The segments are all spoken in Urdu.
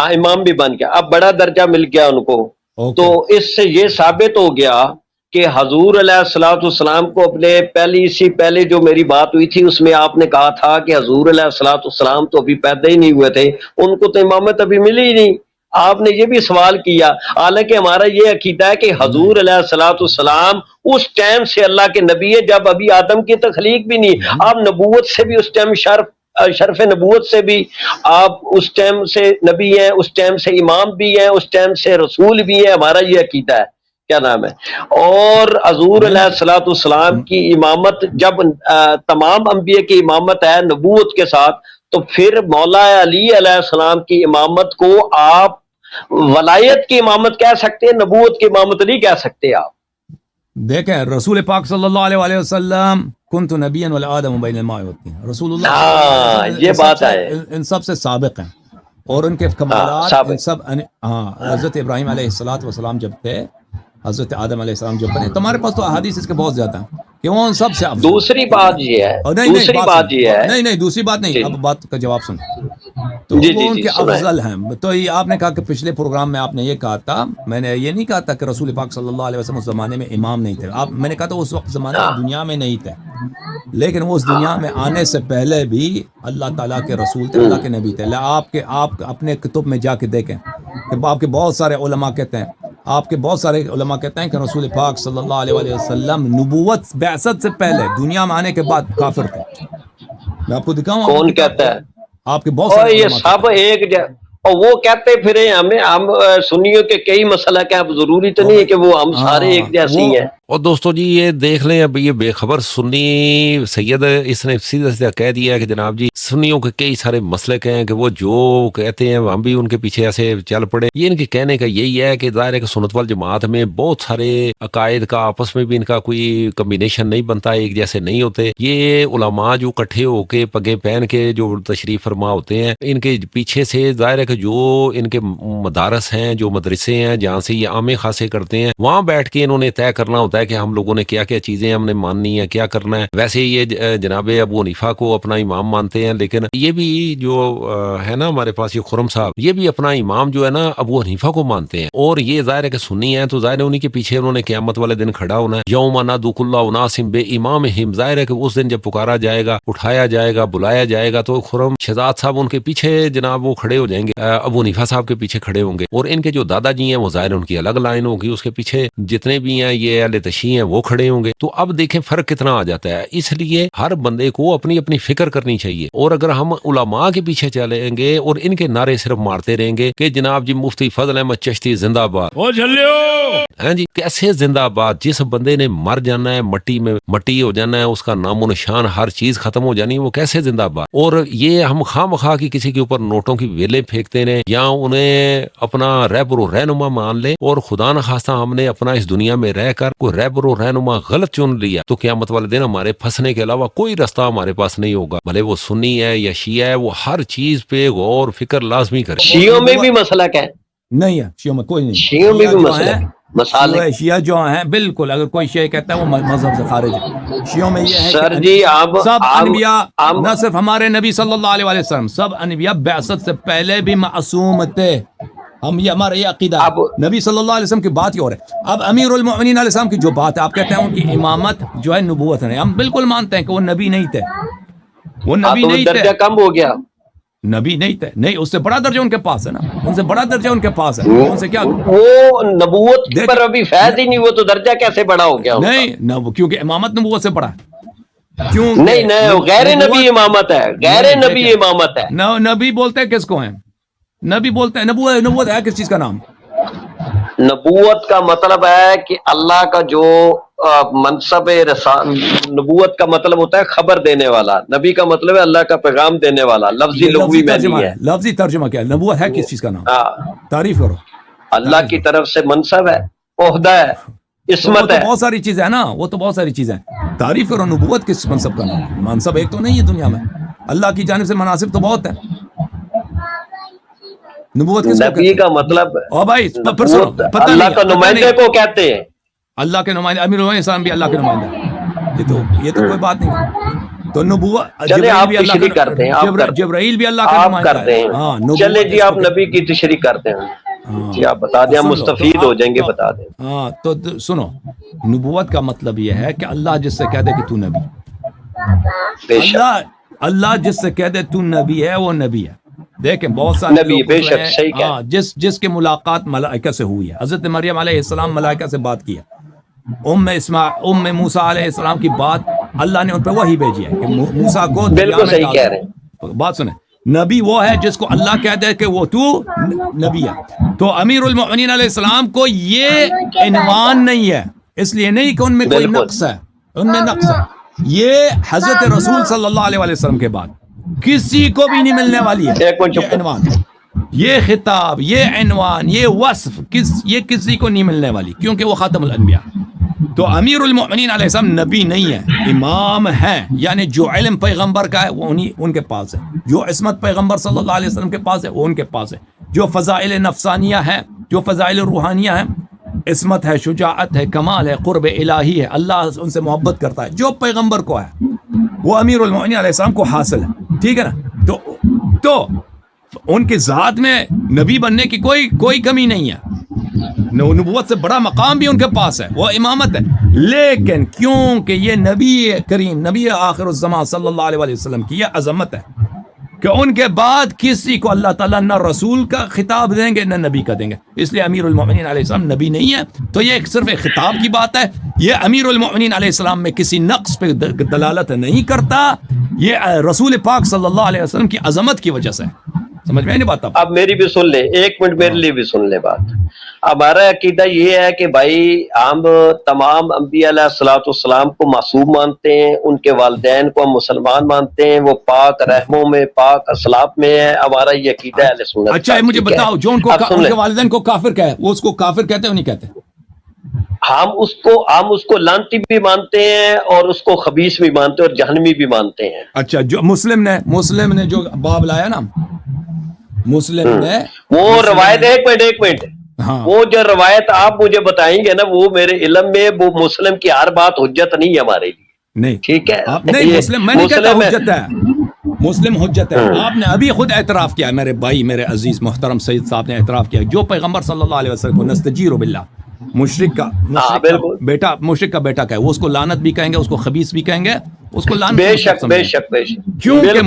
امام بھی بن گیا، اب بڑا درجہ مل گیا ان کو. تو اس سے یہ ثابت ہو گیا کہ حضور علیہ الصلوۃ والسلام کو اپنے پہلے جو میری بات ہوئی تھی اس میں آپ نے کہا تھا کہ حضور علیہ الصلوۃ والسلام تو ابھی پیدا ہی نہیں ہوئے تھے، ان کو تو امامت ابھی ملی ہی نہیں. آپ نے یہ بھی سوال کیا، حالانکہ ہمارا یہ عقیدہ ہے کہ حضور علیہ الصلوۃ والسلام اس ٹائم سے اللہ کے نبی ہے جب ابھی آدم کی تخلیق بھی نہیں. آپ نبوت سے بھی اس ٹائم شرف نبوت سے بھی آپ اس ٹائم سے نبی ہیں، اس ٹائم سے امام بھی ہیں، اس ٹائم سے رسول بھی ہیں. ہمارا یہ عقیدہ ہے. کیا نام ہے؟ اور حضور علیہ الصلوۃ والسلام کی امامت جب تمام انبیاء کی امامت ہے نبوت کے ساتھ، تو پھر مولا علی علیہ السلام کی امامت کو آپ ولایت کی امامت کہہ سکتے ہیں، نبوت کی امامت نہیں کہہ سکتے. آپ دیکھیں رسول پاک صلی اللہ علیہ وسلم کنت نبیا والآدم بین الماء والطین، رسول اللہ یہ بات ہے، ان سب سے سابق ہیں، اور ان کے کمالات ان سب حضرت ابراہیم علیہ السلام جب تھے، حضرت آدم علیہ السلام جب بنے. تمہارے پاس تو احادیث اس کے بہت زیادہ ہیں کہ وہ ان سب سے افضل. دوسری بات یہ ہے، دوسری بات نہیں، اب بات کا جواب سن. تو وہ ان کے افضل ہیں. تو یہ آپ نے کہا کہ پچھلے پروگرام میں آپ نے یہ کہا تھا، میں نے یہ نہیں کہا تھا کہ رسول پاک صلی اللہ علیہ وسلم اس زمانے میں امام نہیں تھے. میں نے کہا تھا اس وقت زمانے میں دنیا میں نہیں تھے، لیکن وہ اس دنیا میں آنے سے پہلے بھی اللہ تعالیٰ کے رسول تھے، اللہ کے نبی تھے. آپ اپنے کتب میں جا کے دیکھیں کہ آپ کے بہت سارے علماء کہتے ہیں، کہ رسول پاک صلی اللہ علیہ وسلم نبوت بعثت سے پہلے دنیا میں آنے کے بعد کافر تھے. میں آپ کو دکھاؤں. کون کہتا ہے؟ آپ کے بہت سارے یہ سب ایک اور وہ کہتے پھرے ہم سنیوں کے کئی مسئلہ کہ اب ضروری تو نہیں ہے کہ وہ ہم سارے ایک جیسی ہیں. اور دوستو جی یہ دیکھ لیں، اب یہ بے خبر سنی سید اس نے سیدھا سیدھا کہہ دیا کہ جناب جی سنیوں کے کئی سارے مسلک ہیں کہ وہ جو کہتے ہیں ہم بھی ان کے پیچھے ایسے چل پڑے. یہ ان کے کہنے کا یہی ہے کہ ظاہر ہے کہ سنت والجماعت میں بہت سارے عقائد کا آپس میں بھی ان کا کوئی کمبینیشن نہیں بنتا، ایک جیسے نہیں ہوتے. یہ علماء جو اکٹھے ہو کے پگے پہن کے جو تشریف فرما ہوتے ہیں، ان کے پیچھے سے ظاہر ہے کہ جو ان کے مدارس ہیں، جو مدرسے ہیں جہاں سے یہ عام خاصے کرتے ہیں، وہاں بیٹھ کے انہوں نے طے کرنا ہوتا ہے کہ ہم لوگوں نے کیا کیا چیزیں ہم نے ماننی ہے، کیا کرنا ہے. ویسے یہ جناب ابو حنیفہ کو اپنا امام مانتے ہیں، لیکن یہ بھی جو ہے نا ہمارے پاس یہ خرم صاحب، یہ بھی اپنا امام جو ہے نا ابو حنیفہ کو مانتے ہیں. اور یہ ظاہر ہے کہ سنی ہے، تو ظاہر ہے انہی کے پیچھے انہوں نے قیامت والے دن کھڑا ہونا ہے. یوم ندعو کل اناس بامامہم، ظاہر ہے کہ اس دن جب پکارا جائے گا، اٹھایا جائے گا، بلایا جائے گا، تو خرم شہزاد صاحب ان کے پیچھے جناب وہ کھڑے ہو جائیں گے، ابو حنیفہ صاحب کے پیچھے کھڑے ہوں گے. اور ان کے جو دادا جی ہیں وہ ظاہر ان کی الگ لائن ہوگی، اس کے پیچھے جتنے بھی ہیں یہ اہل تشیع ہیں وہ کھڑے ہوں گے. تو اب دیکھیں فرق کتنا آ جاتا ہے. اس لیے ہر بندے کو اپنی اپنی فکر کرنی چاہیے. اور اگر ہم علماء کے پیچھے چلیں گے اور ان کے نعرے صرف مارتے رہیں گے کہ جناب جی مفتی فضل احمد چشتی زندہ باد، ہاں جی کیسے زندہ باد؟ جس بندے نے مر جانا ہے، مٹی ہو جانا ہے، اس کا نام و نشان ہر چیز ختم ہو جانی ہے، وہ کیسے زندہ باد؟ اور یہ ہم خواہ مخواہ کی کسی کے اوپر نوٹوں کی ویلیں پھینکتے رہیں یا انہیں اپنا رہبر و رہنما مان لیں، اور خدا نخواستہ ہم نے اپنا اس دنیا میں رہ کر کوئی رہبر و رہنما غلط چن لیا تو قیامت والے دن ہمارے پھنسنے کے علاوہ کوئی رستہ ہمارے پاس نہیں ہوگا. بھلے وہ سنی ہے یا شیعہ ہے، وہ ہر چیز پہ غور فکر لازمی کرے. شیعوں میں بھی مسئلہ کیا ہے؟ نہیں ہے شیعوں میں کوئی نہیں. شیعوں میں بھی مسئلہ ہے. شیعہ جو ہیں بالکل، اگر کوئی شیعہ کہتا ہے وہ مذہب سے خارج ہے. شیعوں میں یہ ہے سر جی سب انبیاء، نہ صرف ہمارے نبی صلی اللہ علیہ وسلم، سب انبیاء بعثت سے پہلے بھی معصوم تھے. ہم یہ ہمارا یہ عقیدہ ہے. نبی صلی اللہ علیہ وسلم کی بات ہی اور ہے. اب امیر المؤمنین علیہ السلام کی جو بات ہے، آپ کہتے ہیں ان کی امامت جو ہے نبوت ہے، ہم بالکل مانتے ہیں کہ وہ نبی نہیں تھے. وہ نبی نہیں تھے، درجہ کم ہو گیا. نبی نہیں تھے. نہیں، اس سے بڑا درجہ ان کے پاس ہے نا، ان سے بڑا درجہ ان کے پاس ہے. ان سے کیا وہ نبوت پر ابھی فیض ہی نہیں ہوا تو درجہ کیسے بڑا ہو گیا؟ نہیں، کیونکہ امامت نبوت سے بڑا ہے. کیوں؟ نہیں، غیر نبی امامت ہے، غیر نبی امامت ہے. نبی بولتے ہیں کس کو ہیں؟ نبی بولتے ہیں نبوت ہے کس چیز کا نام؟ نبوت کا مطلب ہے کہ اللہ کا جو منصب نبوت کا مطلب ہوتا ہے خبر دینے والا. نبی کا مطلب ہے اللہ کا پیغام دینے والا. لفظی لغوی میں نہیں ہے. لفظی ترجمہ کیا ہے؟ نبوت ہے کس چیز کا نام؟ تعریف کرو. اللہ کی طرف سے منصب ہے، عہدہ ہے، عصمت ہے. بہت ساری چیزیں ہیں نا، وہ تو بہت ساری چیزیں ہیں. تعریف کرو. نبوت کس منصب کا نام؟ منصب ایک تو نہیں ہے دنیا میں، اللہ کی جانب سے مناصب تو بہت ہیں. نبوت کس نبی کا مطلب اللہ کا نمائندے کو کہتے ہیں. اللہ کے نمائندے، امیر السلام بھی اللہ کے نمائندہ. یہ تو کوئی بات نہیں. تو نبوت چلے آپ تشریح کرتے ہیں، جبرائیل بھی اللہ کا آپ نمائندہ کرتے ہے۔ ہیں، چلے جی آپ نبی کی تشریح کرتے ہیں جی، آپ بتا دیں، ہم مستفید ہو جائیں گے، بتا دیں۔ ہاں تو سنو، نبوت کا مطلب یہ ہے کہ اللہ جس سے کہہ دے کہ تو نبی، بے شک اللہ جس سے کہہ دے تو نبی ہے، وہ نبی ہے۔ دیکھیں بہت سارے نبی، لوگ بے شک، صحیح کہہ ہاں جس کے ملاقات ملائکہ سے ہوئی ہے، حضرت مریم علیہ السلام ملائکہ سے بات کی ہے، ام موسیٰ علیہ السلام کی بات اللہ نے ان پہ وحی بھیجی ہے کہ موسیٰ کو دریا بالکل میں صحیح ڈال کہہ دو۔ رہے ہیں۔ بات سنیں، نبی وہ ہے جس کو اللہ کہہ دے کہ وہ تو نبی ہے۔ تو امیر المؤمنین علیہ السلام کو یہ عنوان نہیں ہے، اس لیے نہیں کہ ان میں کوئی بالکل نقص ہے، ان میں نقص ہے، یہ حضرت رسول صلی اللہ علیہ وسلم کے بعد کسی کو بھی نہیں ملنے والی ہے یہ عنوان، یہ خطاب، یہ عنوان، یہ وصف یہ کسی کو نہیں ملنے والی، کیونکہ وہ خاتم الانبیاء۔ تو امیر المؤمنین علیہ السلام نبی نہیں ہے، امام ہیں، یعنی جو علم پیغمبر کا ہے وہ ان کے پاس ہے، جو عصمت پیغمبر صلی اللہ علیہ وسلم کے پاس ہے وہ ان کے پاس ہے، جو فضائل نفسانیہ ہیں، جو فضائل روحانیہ ہیں، عصمت ہے، شجاعت ہے، کمال ہے، قرب الہی ہے، اللہ ان سے محبت کرتا ہے، جو پیغمبر کو ہے وہ امیر المؤمنین علیہ السلام کو حاصل ہے، ٹھیک ہے نا؟ تو ان کے ذات میں نبی بننے کی کوئی کمی نہیں ہے، نبوت سے بڑا مقام بھی ان کے پاس ہے، وہ امامت ہے، لیکن کیونکہ یہ نبی کریم، نبی آخر الزمان صلی اللہ علیہ وسلم کی یہ عظمت ہے کہ ان کے بعد کسی کو اللہ تعالیٰ نہ رسول کا خطاب دیں گے نہ نبی کا دیں گے، اس لیے امیر المؤمنین علیہ السلام نبی نہیں ہے۔ تو یہ صرف ایک خطاب کی بات ہے، یہ امیر المؤمنین علیہ السلام میں کسی نقص پہ دلالت نہیں کرتا، یہ رسول پاک صلی اللہ علیہ وسلم کی عظمت کی وجہ سے، سمجھ میں نہیں بات؟ اب میری بھی سن لیں، ایک منٹ میرے لیے بھی سن لیں بات۔ ہمارا عقیدہ یہ ہے کہ بھائی ہم تمام انبیاء علیہ الصلوۃ والسلام کو معصوم مانتے ہیں، ان کے والدین کو ہم مسلمان مانتے ہیں، وہ پاک رحموں میں، پاک اسلاف میں ہے، ہمارا یہ عقیدہ ہے اہل سنت۔ اچھا مجھے بتاؤ، جو ان کے والدین کو کافر کہے، وہ اس کو کافر کہتے ہیں نہیں کہتے؟ ہم اس کو لعنتی بھی مانتے ہیں اور اس کو خبیث بھی مانتے ہیں اور جہنمی بھی مانتے ہیں۔ اچھا، جو مسلم نے جو باب لایا نا، مسلم نے وہ روایت، ایک منٹ وہ جو روایت آپ مجھے بتائیں گے نا، وہ میرے علم میں وہ مسلم کی ہر بات حجت نہیں ہے ہمارے لیے، نہیں ٹھیک ہے؟ نہیں، مسلم میں نہیں کہتا حجت ہے، مسلم حجت ہے۔ آپ نے ابھی خود اعتراف کیا، میرے بھائی، میرے عزیز محترم سید صاحب نے اعتراف کیا، جو پیغمبر صلی اللہ علیہ وسلم کو نستجیر باللہ، مشرک کا بیٹا کہ وہ اس کو لعنت بھی کہیں گے، اس کو خبیث بھی کہیں گے، اس کو لعنت بے شک بے شک بے شک، کیونکہ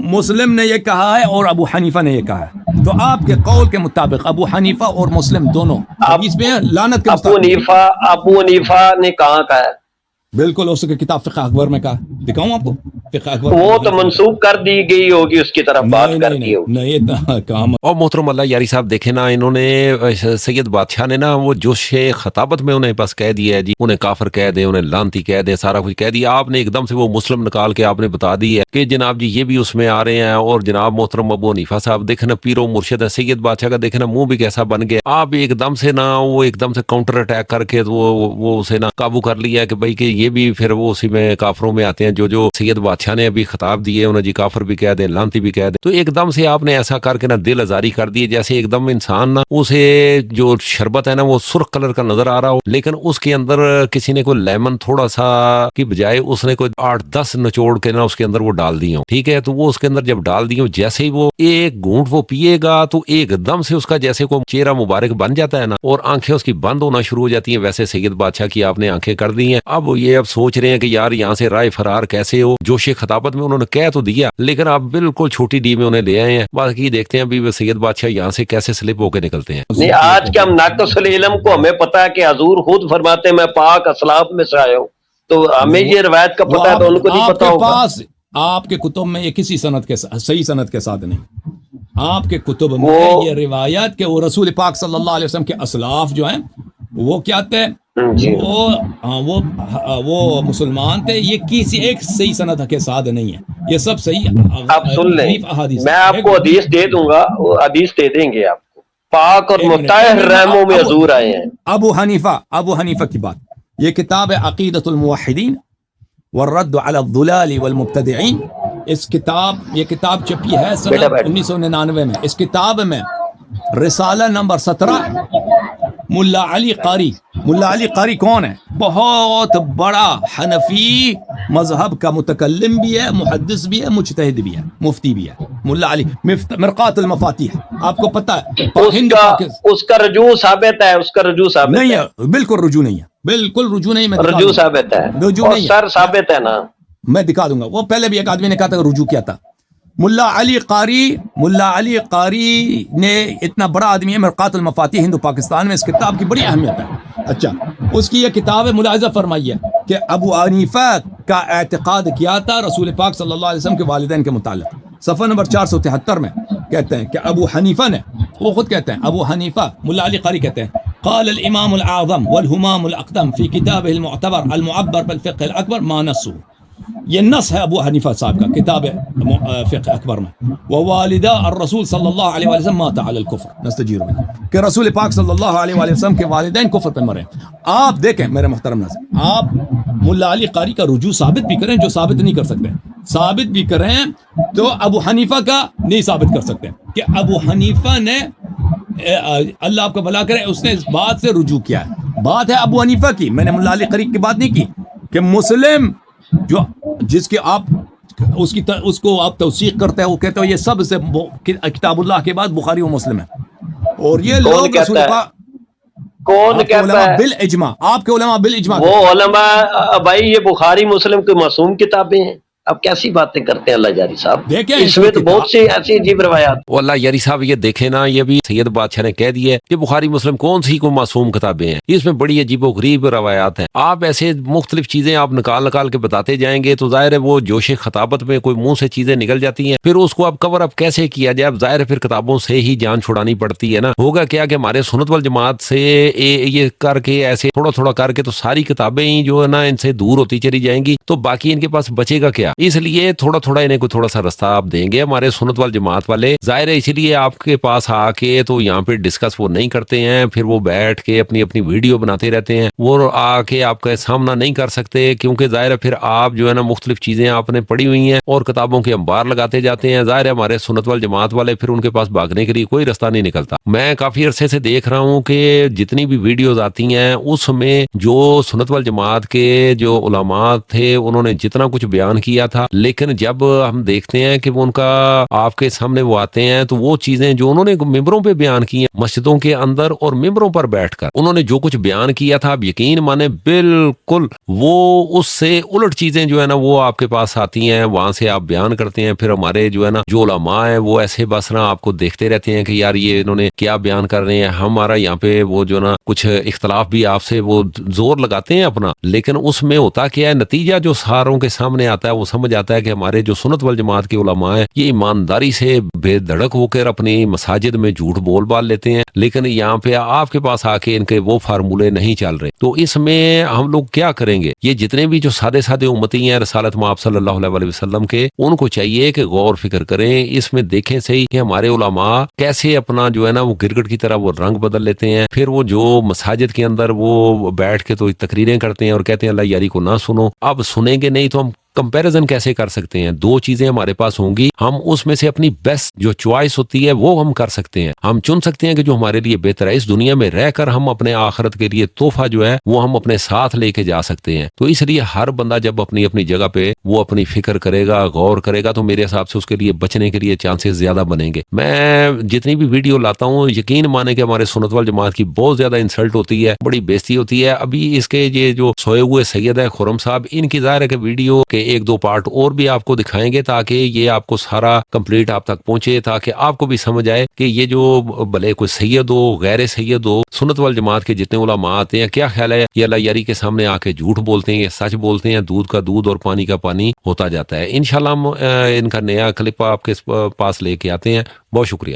مسلم نے یہ کہا ہے اور ابو حنیفہ نے یہ کہا ہے، تو آپ کے قول کے مطابق ابو حنیفہ اور مسلم دونوں حدیث میں لعنت کے ابو حنیفہ نے کہاں کہا ہے؟ بالکل اس کے کتاب فقہ اکبر میں کہا، دکھاؤں آپ کو فقہ اکبر، وہ تو منسوخ کر دی گئی ہوگی، اس کی طرف بات کر دی ہوگی۔ نہیں، اور محترم اللہ یاری صاحب دیکھیں نا، انہوں نے سید بادشاہ نے نا وہ جوش خطابت میں انہیں بس کہہ دیا ہے جی، انہیں کافر کہہ دے، انہیں لانتی کہہ دے، سارا کچھ کہہ دیا، آپ نے ایک دم سے وہ مسلم نکال کے آپ نے بتا دی ہے کہ جناب جی یہ بھی اس میں آ رہے ہیں، اور جناب محترم ابو حنیفہ صاحب دیکھیں نا، پیر و مرشد ہے، سید بادشاہ کا دیکھیں نا منہ بھی کیسا بن گیا، آپ ایک دم سے نا وہ ایک دم سے کاؤنٹر اٹیک کر کے وہ اسے نا قابو کر لیا کہ بھائی کہ یہ بھی پھر وہ اسی میں کافروں میں آتے ہیں، جو سید بادشاہ نے ابھی خطاب دیے انہیں جی کافر بھی کہہ دیں، لانتی بھی کہہ دیں، تو ایک دم سے آپ نے ایسا کر کے نا دل آزاری کر دی، جیسے ایک دم انسان نا اسے جو شربت ہے نا وہ سرخ کلر کا نظر آ رہا ہو، لیکن اس کے اندر کسی نے کوئی لیمن تھوڑا سا کی بجائے اس نے کوئی 8-10 نچوڑ کے نا اس کے اندر وہ ڈال دی ہوں، ٹھیک ہے؟ تو وہ اس کے اندر جب ڈال دی ہوں، جیسے ہی وہ ایک گھونٹ وہ پیے گا تو ایک دم سے اس کا جیسے کوئی چہرہ مبارک بن جاتا ہے نا، اور آنکھیں اس کی بند ہونا شروع ہو جاتی ہیں، ویسے سید بادشاہ کی آپ نے آنکھیں کر دی ہیں۔ اب یہ اب سوچ رہے ہیں کہ یار یہاں سے رائے فرار کیسے ہو، جوش خطابت میں انہوں نے کہہ تو دیا، لیکن آپ بالکل چھوٹی ڈی میں انہیں لے آئے ہیں، باقی دیکھتے ہیں ابھی وہ سید بادشاہ یہاں سے کیسے سلپ ہو کے نکلتے ہیں۔ نہیں، آج کے ہم ناقص العلم کو ہمیں پتا ہے کہ حضور خود فرماتے ہیں میں پاک اسلاف میں سے آیا ہوں، تو ہمیں یہ روایت کا پتا ہے تو ان کو نہیں پتا ہوگا۔ آپ کے کتب میں یہ کسی سند کے صحیح سند کے ساتھ نہیں، آپ کے کتب میں یہ روایت کہ وہ رسول پاک صلی اللہ علیہ وسلم کے اسلاف جو ہیں وہ کیا تھے، وہ مسلمان تھے، یہ کسی ایک صحیح سند کے ساتھ نہیں ہے، یہ سب صحیح۔ آپ سن لیں، میں آپ کو حدیث دے دوں گا، وہ حدیث دے دیں گے آپ کو، پاک اور مطہر رحموں میں حضور آئے ہیں۔ ابو حنیفہ کی بات، یہ کتاب ہے عقیدۃ الموحدین والرد علی الضلال والمبتدعین، یہ کتاب چھپی ہے سنہ 1999 میں، اس کتاب میں رسالہ نمبر 17 ملا علی قاری کون ہے؟ بہت بڑا حنفی مذہب کا متکلم بھی ہے، محدث بھی ہے، مجتہد بھی ہے، مفتی بھی ہے، ملا علی مرقات المفاتیح، آپ کو پتہ ہے اس کا رجوع ثابت ہے، اس کا رجوع ثابت نہیں ہے، بالکل رجوع نہیں ہے، بالکل رجوع نہیں، میں رجوع ثابت ہے، رجوع اور نہیں سر ثابت ہے نا، میں دکھا دوں گا. وہ پہلے بھی ایک آدمی نے کہا تھا کہ رجوع کیا تھا. ملا علی قاری نے، اتنا بڑا آدمی ہے، مرقات المفاتیح ہندو پاکستان میں اس کتاب کی بڑی اہمیت ہے. اچھا، اس کی یہ کتاب ہے، ملاحظہ فرمائیے کہ ابو حنیفہ کا اعتقاد کیا تھا رسول پاک صلی اللہ علیہ وسلم کے والدین کے متعلق. صفحہ نمبر 473 میں کہتے ہیں کہ ابو حنیفہ نے، وہ خود کہتے ہیں، ابو حنیفہ ملا علی قاری کہتے ہیں، قال الامام الاعظم والہمام الاقدم فی کتابہ المعتبر المعبر بالفقہ الاکبر ما نصو. یہ نص ہے ابو حنیفہ صاحب کا کتاب فقہ اکبر میں. ووالدہ الرسول صلی اللہ علیہ وسلم مات علی الکفر نستجیر منہ، کہ رسول پاک صلی اللہ علیہ وسلم کے والدین کفر پہ مرے. آپ دیکھیں میرے محترم ناظرین، آپ ملا علی قاری کا رجوع ثابت بھی کریں، جو ثابت نہیں کر سکتے، ثابت بھی کریں تو ابو حنیفہ کا نہیں ثابت کر سکتے کہ ابو حنیفہ نے، اللہ آپ کو بھلا کرے، اس نے اس بات سے رجوع کیا ہے. بات ہے ابو حنیفہ کی، میں نے ملا علی قاری کی بات نہیں کی کہ مسلم جو جس کے آپ اس کو آپ توثیق کرتے ہیں، وہ کہتے ہو یہ سب سے کتاب اللہ کے بعد بخاری و مسلم ہے. اور یہ لوگ رسول پاک کون کہتا ہے؟ بالاجماع، آپ کے علماء بالاجماع، وہ علماء بھائی یہ بخاری مسلم کی معصوم کتابیں ہیں. اب کیسی باتیں کرتے ہیں اللہ جاری صاحب، اس میں تو بہت سی ایسی عجیب روایات. وہ اللہ یاری صاحب یہ دیکھیں نا، یہ بھی سید بادشاہ نے کہہ دیا ہے کہ بخاری مسلم کون سی کو معصوم کتابیں ہیں، اس میں بڑی عجیب و غریب روایات ہیں. آپ ایسے مختلف چیزیں آپ نکال کے بتاتے جائیں گے تو ظاہر ہے وہ جوش خطابت میں کوئی منہ سے چیزیں نکل جاتی ہیں، پھر اس کو اب کور اپ کیسے کیا جائے؟ اب ظاہر ہے پھر کتابوں سے ہی جان چھڑانی پڑتی ہے نا. ہوگا کیا کہ ہمارے سنت والجماعت سے یہ کر کے ایسے تھوڑا کر کے تو ساری کتابیں ہی جو ہے نا ان سے دور ہوتی چلی جائیں گی، تو باقی ان کے پاس بچے گا کیا؟ اس لیے تھوڑا انہیں کو تھوڑا سا رستہ آپ دیں گے ہمارے سنت والجماعت والے. ظاہر ہے اسی لیے آپ کے پاس آ کے تو یہاں پہ ڈسکس وہ نہیں کرتے ہیں، پھر وہ بیٹھ کے اپنی ویڈیو بناتے رہتے ہیں، وہ آ کے آپ کا سامنا نہیں کر سکتے، کیونکہ ظاہر ہے پھر آپ جو ہے نا مختلف چیزیں آپ نے پڑھی ہوئی ہیں اور کتابوں کے انبار لگاتے جاتے ہیں. ظاہر ہے ہمارے سنت والجماعت والے پھر ان کے پاس بھاگنے کے لیے کوئی رستہ نہیں نکلتا. میں کافی عرصے سے دیکھ رہا ہوں کہ جتنی بھی ویڈیوز آتی ہیں اس میں جو سنت والجماعت کے جو علماء تھے انہوں نے جتنا کچھ بیان کیا تھا، لیکن جب ہم دیکھتے ہیں کہ وہ ان کا آپ کے سامنے وہ آتے ہیں تو وہ چیزیں جو انہوں نے ممبروں پہ بیان کی ہیں، مسجدوں کے اندر اور ممبروں پر بیٹھ کر انہوں نے جو کچھ بیان کیا تھا، آپ یقین مانے بالکل وہ اس سے الٹ چیزیں جو ہے نا وہ آپ کے پاس آتی ہیں، وہاں سے آپ بیان کرتے ہیں. پھر ہمارے جو ہے نا جو علماء ہیں وہ ایسے بس نا آپ کو دیکھتے رہتے ہیں کہ یار یہ انہوں نے کیا بیان کر رہے ہیں. ہمارا یہاں پہ وہ جو نا کچھ اختلاف بھی آپ سے وہ زور لگاتے ہیں اپنا، لیکن اس میں ہوتا کیا ہے، نتیجہ جو ساروں کے سامنے آتا ہے وہ سمجھ آتا ہے کہ ہمارے جو سنت والجماعت کے علماء ہیں یہ ایمانداری سے بے دھڑک ہو کر اپنی مساجد میں جھوٹ بول بال لیتے ہیں، لیکن یہاں پہ آپ کے پاس آ کے ان کے وہ فارمولے نہیں چل رہے. تو اس میں ہم لوگ کیا کریں گے؟ یہ جتنے بھی جو سادے امتی ہیں رسالت مآب صلی اللہ علیہ وسلم کے، ان کو چاہیے کہ غور فکر کریں، اس میں دیکھیں صحیح کہ ہمارے علماء کیسے اپنا جو ہے نا وہ گرگٹ کی طرح وہ رنگ بدل لیتے ہیں. پھر وہ جو مساجد کے اندر وہ بیٹھ کے تو تقریریں کرتے ہیں اور کہتے ہیں اللہ یاری کو نہ سنو. اب سنیں گے نہیں تو ہم کمپیریزن کیسے کر سکتے ہیں؟ دو چیزیں ہمارے پاس ہوں گی، ہم اس میں سے اپنی بیسٹ جو چوائس ہوتی ہے وہ ہم کر سکتے ہیں، ہم چن سکتے ہیں کہ جو ہمارے لیے بہتر ہے. اس دنیا میں رہ کر ہم اپنے آخرت کے لیے تحفہ جو ہے وہ ہم اپنے ساتھ لے کے جا سکتے ہیں. تو اس لیے ہر بندہ جب اپنی جگہ پہ وہ اپنی فکر کرے گا، غور کرے گا، تو میرے حساب سے اس کے لیے بچنے کے لیے چانسز زیادہ بنیں گے. میں جتنی بھی ویڈیو لاتا ہوں یقین مانے کہ ہمارے سنت والجماعت کی بہت زیادہ انسلٹ ہوتی ہے، بڑی بےزتی ہوتی ہے. ابھی اس کے یہ جو سوئے ہوئے سید ہے خرم صاحب، ان کی ظاہر ہے کہ ویڈیو کے 1-2 پارٹ اور بھی آپ کو دکھائیں گے تاکہ یہ آپ کو سارا کمپلیٹ آپ تک پہنچے، تاکہ آپ کو بھی سمجھ آئے کہ یہ جو بھلے کوئی سید ہو غیر سید ہو، سنت والجماعت کے جتنے علماء آتے ہیں کیا خیال ہے یہ اللہ یاری کے سامنے آ کے جھوٹ بولتے ہیں، یہ سچ بولتے ہیں، دودھ کا دودھ اور پانی کا پانی ہوتا جاتا ہے. انشاءاللہ ہم ان کا نیا کلپ آپ کے پاس لے کے آتے ہیں. بہت شکریہ.